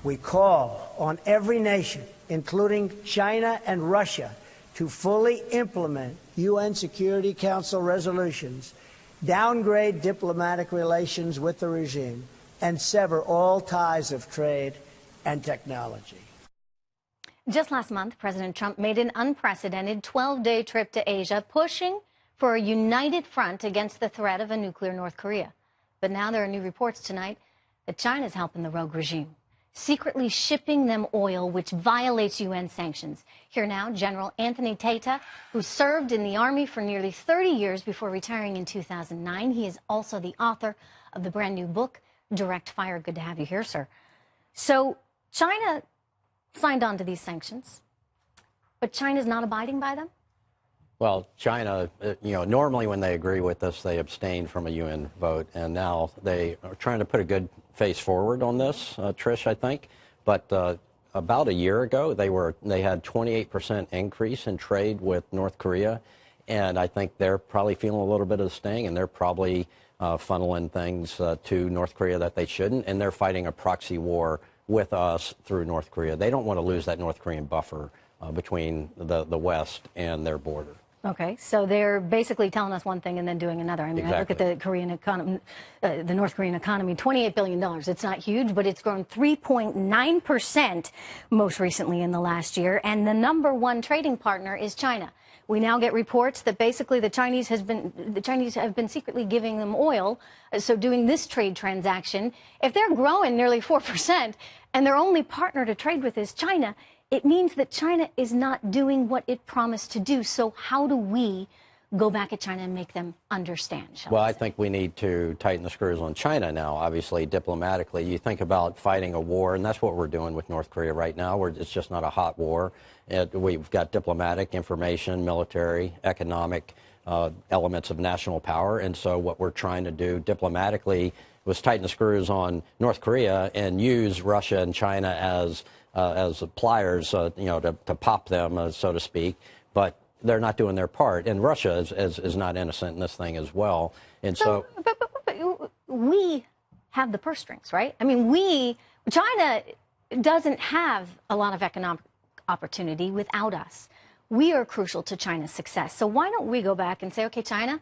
We call on every nation, including China and Russia, to fully implement UN Security Council resolutions, downgrade diplomatic relations with the regime, and sever all ties of trade and technology. Just last month, President Trump made an unprecedented 12-day trip to Asia, pushing for a united front against the threat of a nuclear North Korea. But now there are new reports tonight that China's helping the rogue regime, secretly shipping them oil, which violates UN sanctions. Here now, General Anthony Tata, who served in the Army for nearly 30 years before retiring in 2009. He is also the author of the brand new book, Direct Fire. Good to have you here, sir. So China signed on to these sanctions, but China's not abiding by them? Well, China, normally when they agree with us, they abstain from a UN vote, and now they are trying to put a good face forward on this, Trish, I think. But about a year ago, they had 28% increase in trade with North Korea, and I think they're probably feeling a little bit of the sting, and they're probably funneling things to North Korea that they shouldn't, and they're fighting a proxy war with us through North Korea. They don't want to lose that North Korean buffer between the West and their border. Okay, so they're basically telling us one thing and then doing another. I mean, exactly. I look at the Korean economy, the North Korean economy, $28 billion. It's not huge, but it's grown 3.9% most recently in the last year. And the #1 trading partner is China. We now get reports that basically the Chinese have been secretly giving them oil. So doing this trade transaction, if they're growing nearly 4% and their only partner to trade with is China, it means that China is not doing what it promised to do. So how do we go back at China and make them understand? Well, I think we need to tighten the screws on China now, obviously, diplomatically. You think about fighting a war, and that's what we're doing with North Korea right now. It's just not a hot war. We've got diplomatic, information, military, economic elements of national power. And so what we're trying to do diplomatically was tighten the screws on North Korea and use Russia and China as pliers, to pop them, so to speak. But they're not doing their part, and Russia is not innocent in this thing as well. And so but we have the purse strings, right? I mean, China doesn't have a lot of economic opportunity without us. We are crucial to China's success. So why don't we go back and say, okay, China,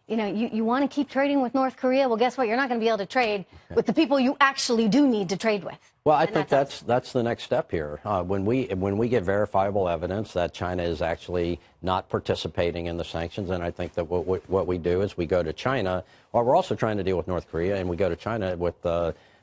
you want to keep trading with North Korea? Well, guess what? You're not going to be able to trade with the people you actually do need to trade with. Well, I think that's the next step here. When we get verifiable evidence that China is actually not participating in the sanctions, and I think that what we do is we go to China, or we're also trying to deal with North Korea, and we go to China with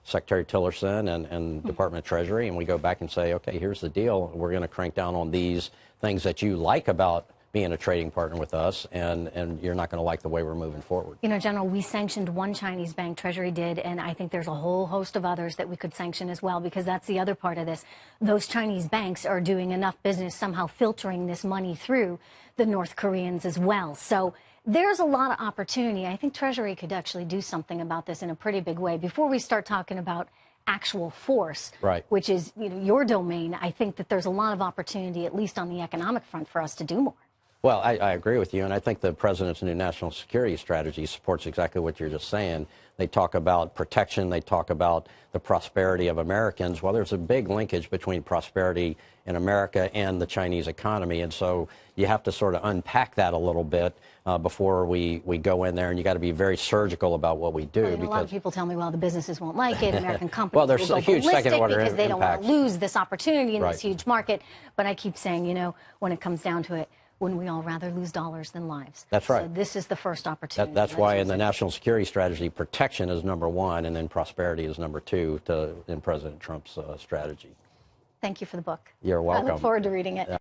Secretary Tillerson and Department of Treasury, and we go back and say, okay, here's the deal. We're going to crank down on these things that you like about being a trading partner with us, and you're not going to like the way we're moving forward. General, we sanctioned one Chinese bank, Treasury did, and I think there's a whole host of others that we could sanction as well, because that's the other part of this. Those Chinese banks are doing enough business somehow filtering this money through the North Koreans as well. So there's a lot of opportunity. I think Treasury could actually do something about this in a pretty big way. Before we start talking about actual force, right, which is your domain, I think that there's a lot of opportunity, at least on the economic front, for us to do more. Well, I agree with you, and I think the president's new national security strategy supports exactly what you're just saying. They talk about protection. They talk about the prosperity of Americans. Well, there's a big linkage between prosperity in America and the Chinese economy, and so you have to sort of unpack that a little bit before we go in there, and you got to be very surgical about what we do. Well, a lot of people tell me, well, the businesses won't like it, American companies well, there's will a go huge ballistic second-order because they don't want impacts. to lose this opportunity in Right. this huge market. But I keep saying, when it comes down to it, wouldn't we all rather lose dollars than lives? That's right. So this is the first opportunity. That's why in the national security strategy, protection is #1, and then prosperity is #2 in President Trump's strategy. Thank you for the book. You're welcome. I look forward to reading it.